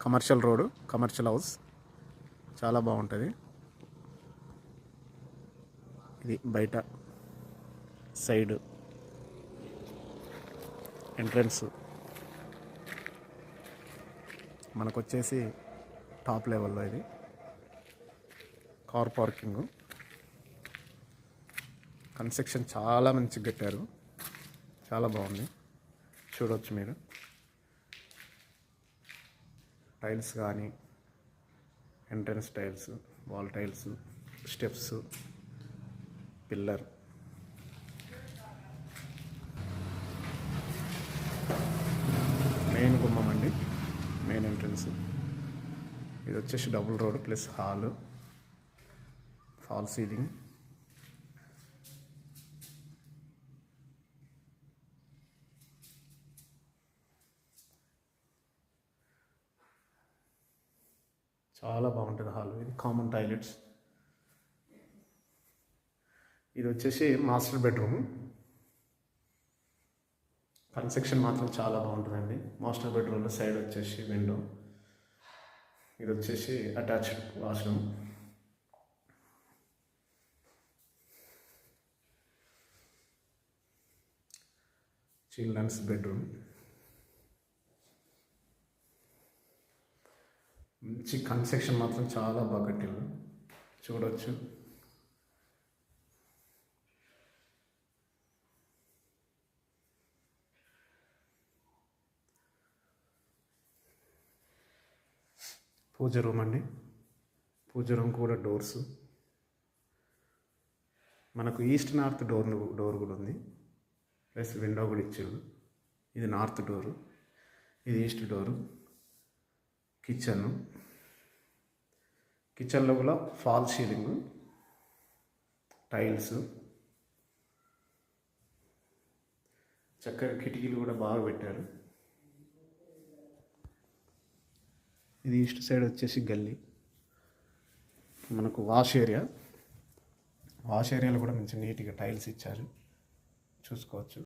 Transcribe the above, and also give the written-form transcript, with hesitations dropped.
Commercial road, commercial house చాలా బాగుంటుంది. ఇది బయట సైడ్ ఎంట్రన్స్. మనకు వచ్చేసి టాప్ లెవెల్లో ఇది కార్ పార్కింగ్. కన్స్ట్రక్షన్ చాలా మంచిగా కట్టారు, చాలా బాగుంది. చూడవచ్చు మీరు టైల్స్ కానీ, entrance tiles, wall tiles, steps, pillar. Main గుమ్మం అండి, మెయిన్ ఎంట్రన్స్. ఇది వచ్చేసి double road plus hall, fall ceiling. చాలా బాగుంటుంది హాల్. ఇది కామన్ టాయిలెట్స్. ఇది వచ్చేసి మాస్టర్ బెడ్రూమ్. కన్స్ట్రక్షన్ మాత్రం చాలా బాగుంటుందండి. మాస్టర్ బెడ్రూమ్లో సైడ్ వచ్చేసి విండో. ఇది వచ్చేసి అటాచ్డ్ వాష్రూమ్. Children's bedroom. మంచి కన్స్ట్రక్షన్ మాత్రం చాలా బాగా కట్టారు, చూడవచ్చు. పూజ రూమ్ అండి. పూజ రూమ్ కూడా డోర్స్. మనకు ఈస్ట్ నార్త్ డోర్ కూడా ఉంది, ప్లస్ విండో కూడా ఇచ్చారు. ఇది నార్త్ డోరు, ఇది ఈస్ట్ డోరు. కిచెన్లో కూడా ఫాల్ సీలింగ్, టైల్స్, చక్కగా కిటికీలు కూడా బాగా పెట్టారు. ఇది ఈస్ట్ సైడ్ వచ్చేసి గల్లీ. మనకు వాష్ ఏరియాలో కూడా మంచి నీట్గా టైల్స్ ఇచ్చారు, చూసుకోవచ్చు.